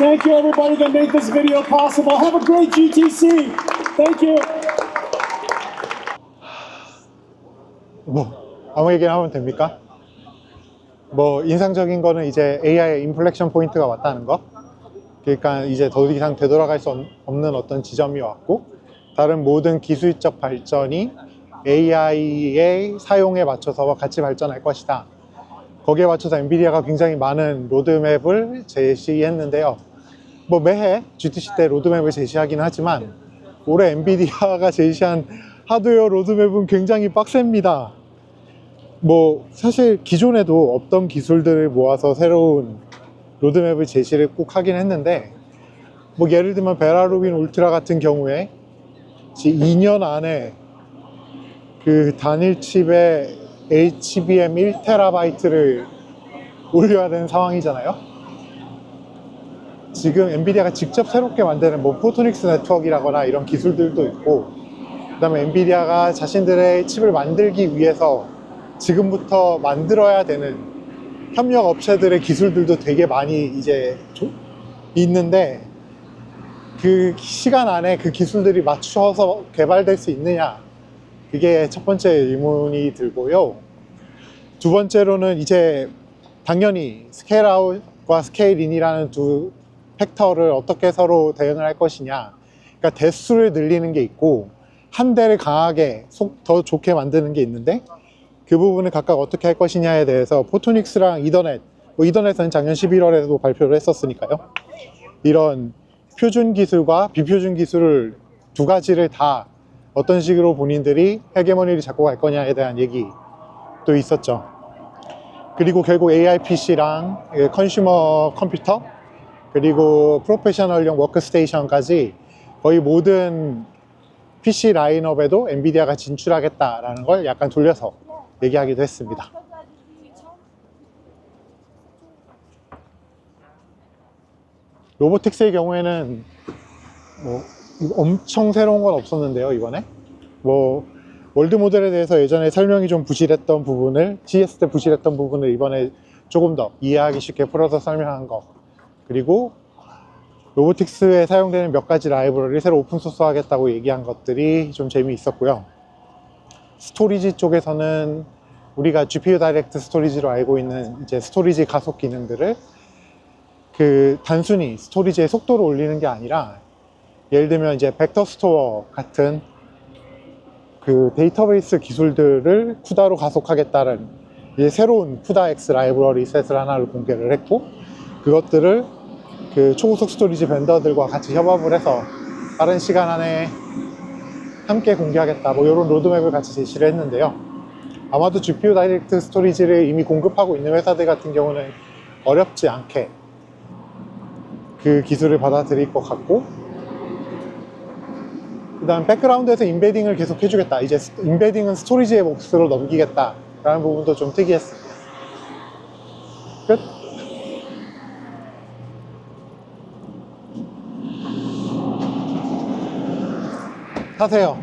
Thank you everybody that made this video possible. Have a great GTC. Thank you. 뭐 아무 얘기나 하면 됩니까? 뭐 인상적인 거는 이제 AI의 인플렉션 포인트가 왔다는 거. 그러니까 이제 더 이상 되돌아갈 수 없는 어떤 지점이 왔고, 다른 모든 기술적 발전이 AI의 사용에 맞춰서 같이 발전할 것이다. 거기에 맞춰서 엔비디아가 굉장히 많은 로드맵을 제시했는데요. 뭐 매해 GTC 때 로드맵을 제시하긴 하지만 올해 엔비디아가 제시한 하드웨어 로드맵은 굉장히 빡셉니다. 뭐 사실 기존에도 없던 기술들을 모아서 새로운 로드맵을 제시를 꼭 하긴 했는데, 뭐 예를 들면 베라루빈 울트라 같은 경우에 2년 안에 그 단일 칩에 HBM 1TB를 올려야 되는 상황이잖아요. 지금 엔비디아가 직접 새롭게 만드는 뭐 포토닉스 네트워크라거나 이런 기술들도 있고, 그 다음에 엔비디아가 자신들의 칩을 만들기 위해서 지금부터 만들어야 되는 협력 업체들의 기술들도 되게 많이 이제 있는데, 그 시간 안에 그 기술들이 맞춰서 개발될 수 있느냐, 그게 첫 번째 의문이 들고요. 두 번째로는 이제 당연히 스케일 아웃과 스케일 인이라는 두 팩터를 어떻게 서로 대응을 할 것이냐. 그러니까 대수를 늘리는 게 있고 한 대를 강하게 더 좋게 만드는 게 있는데, 그 부분을 각각 어떻게 할 것이냐에 대해서 포토닉스랑 이더넷, 뭐 이더넷은 작년 11월에도 발표를 했었으니까요. 이런 표준 기술과 비표준 기술을 두 가지를 다 어떤 식으로 본인들이 헤게모니를 잡고 갈 거냐에 대한 얘기도 있었죠. 그리고 결국 AI PC랑 컨슈머 컴퓨터, 그리고 프로페셔널용 워크스테이션까지 거의 모든 PC 라인업에도 엔비디아가 진출하겠다라는 걸 약간 돌려서 얘기하기도 했습니다. 로보틱스의 경우에는 뭐 엄청 새로운 건 없었는데요. 이번에 뭐 월드 모델에 대해서 예전에 설명이 좀 부실했던 부분을, CS 때 부실했던 부분을 이번에 조금 더 이해하기 쉽게 풀어서 설명한 거, 그리고 로보틱스에 사용되는 몇 가지 라이브러리를 새로 오픈소스 하겠다고 얘기한 것들이 좀 재미있었고요. 스토리지 쪽에서는 우리가 GPU 다이렉트 스토리지로 알고 있는 이제 스토리지 가속 기능들을 그 단순히 스토리지의 속도를 올리는 게 아니라, 예를 들면 이제 벡터 스토어 같은 그 데이터베이스 기술들을 쿠다로 가속하겠다는 이제 새로운 쿠다X 라이브러리 셋을 하나를 공개를 했고, 그것들을 그 초고속 스토리지 벤더들과 같이 협업을 해서 빠른 시간 안에 함께 공개하겠다, 뭐 이런 로드맵을 같이 제시를 했는데요. 아마도 GPU 다이렉트 스토리지를 이미 공급하고 있는 회사들 같은 경우는 어렵지 않게 그 기술을 받아들일 것 같고, 그 다음 백그라운드에서 인베딩을 계속 해주겠다, 이제 인베딩은 스토리지의 몫으로 넘기겠다 라는 부분도 좀 특이했습니다. 끝. 하세요.